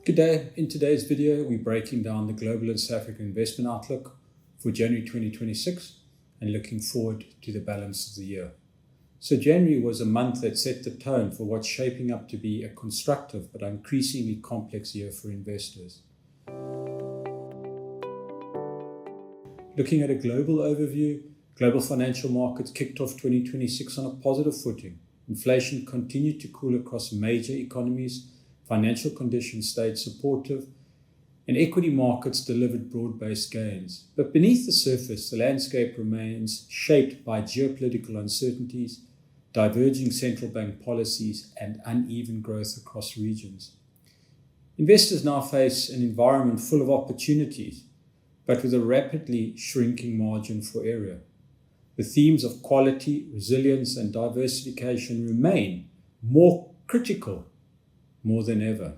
Good day. In today's video, we're breaking down the global and South African investment outlook for January 2026 and looking forward to the balance of the year. So January was a month that set the tone for what's shaping up to be a constructive but increasingly complex year for investors. Looking at a global overview, global financial markets kicked off 2026 on a positive footing. Inflation continued to cool across major economies, financial conditions stayed supportive, and equity markets delivered broad-based gains. But beneath the surface, the landscape remains shaped by geopolitical uncertainties, diverging central bank policies, and uneven growth across regions. Investors now face an environment full of opportunities, but with a rapidly shrinking margin for error. The themes of quality, resilience, and diversification remain more critical more than ever.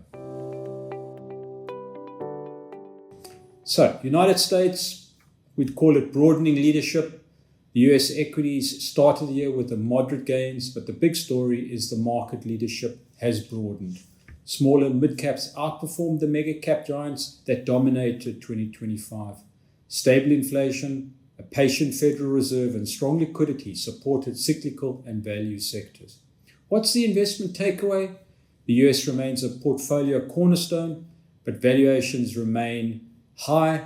So, United States, we'd call it broadening leadership. The US equities started the year with the moderate gains, but the big story is the market leadership has broadened. Small and mid-caps outperformed the mega-cap giants that dominated 2025. Stable inflation, a patient Federal Reserve, and strong liquidity supported cyclical and value sectors. What's the investment takeaway? The US remains a portfolio cornerstone, but valuations remain high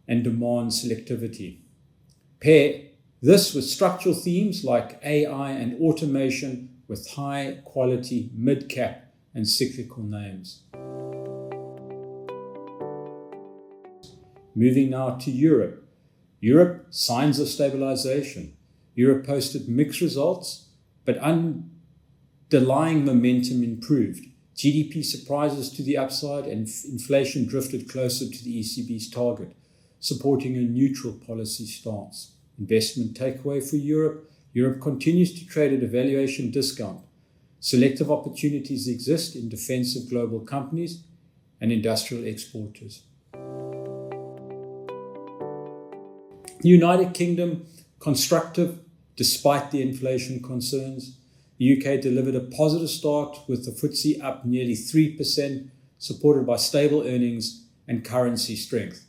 and demand selectivity. Pair this with structural themes like AI and automation with high quality mid-cap and cyclical names. Moving now to Europe. Europe, signs of stabilization. Europe posted mixed results, but underlying momentum improved. GDP surprises to the upside and inflation drifted closer to the ECB's target, supporting a neutral policy stance. Investment takeaway for Europe. Europe continues to trade at a valuation discount. Selective opportunities exist in defensive global companies and industrial exporters. The United Kingdom, constructive despite the inflation concerns. The UK delivered a positive start with the FTSE up nearly 3%, supported by stable earnings and currency strength.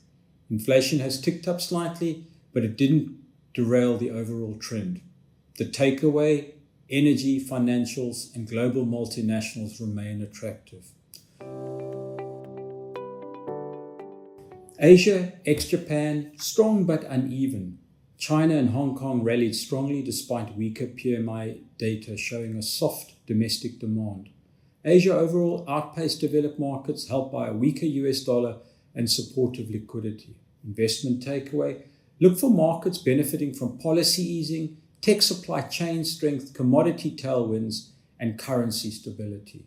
Inflation has ticked up slightly, but it didn't derail the overall trend. The takeaway, energy, financials, and global multinationals remain attractive. Asia, ex-Japan, strong but uneven. China and Hong Kong rallied strongly despite weaker PMI data showing a soft domestic demand. Asia overall outpaced developed markets helped by a weaker US dollar and supportive liquidity. Investment takeaway, look for markets benefiting from policy easing, tech supply chain strength, commodity tailwinds, and currency stability.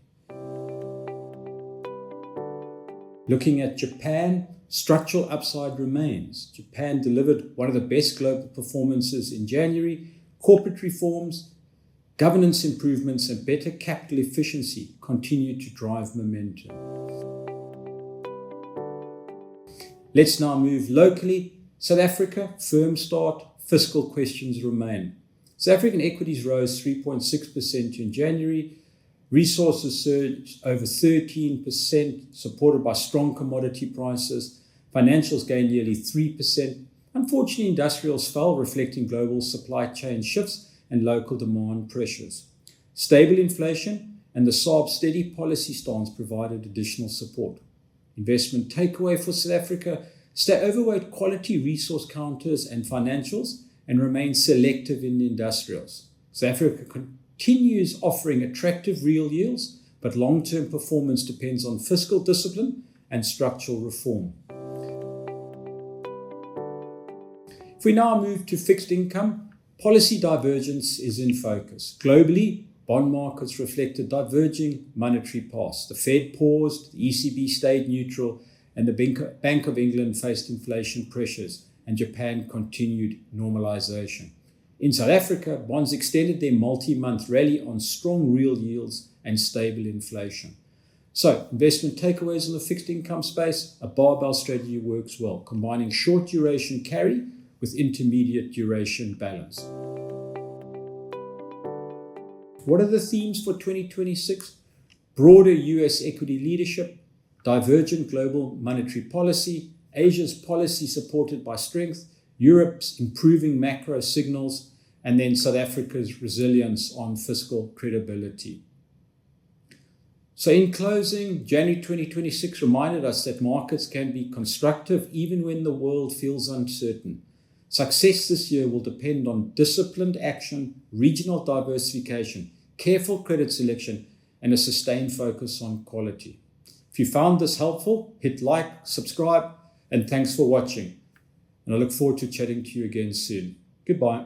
Looking at Japan, structural upside remains. Japan delivered one of the best global performances in January. Corporate reforms, governance improvements, and better capital efficiency continue to drive momentum. Let's now move locally. South Africa, firm start, fiscal questions remain. South African equities rose 3.6% in January. Resources surged over 13%, supported by strong commodity prices. Financials gained nearly 3%. Unfortunately, industrials fell, reflecting global supply chain shifts and local demand pressures. Stable inflation and the SARB steady policy stance provided additional support. Investment takeaway for South Africa, stay overweight quality resource counters and financials and remain selective in industrials. South Africa continues offering attractive real yields, but long-term performance depends on fiscal discipline and structural reform. If we now move to fixed income, policy divergence is in focus. Globally, bond markets reflected diverging monetary paths. The Fed paused, the ECB stayed neutral, and the Bank of England faced inflation pressures, and Japan continued normalization. In South Africa, bonds extended their multi-month rally on strong real yields and stable inflation. So, investment takeaways in the fixed income space, a barbell strategy works well, combining short duration carry with intermediate duration balance. What are the themes for 2026? Broader US equity leadership, divergent global monetary policy, Asia's policy supported by strength, Europe's improving macro signals, and then South Africa's resilience on fiscal credibility. So in closing, January 2026 reminded us that markets can be constructive even when the world feels uncertain. Success this year will depend on disciplined action, regional diversification, careful credit selection, and a sustained focus on quality. If you found this helpful, hit like, subscribe, and thanks for watching. And I look forward to chatting to you again soon. Goodbye.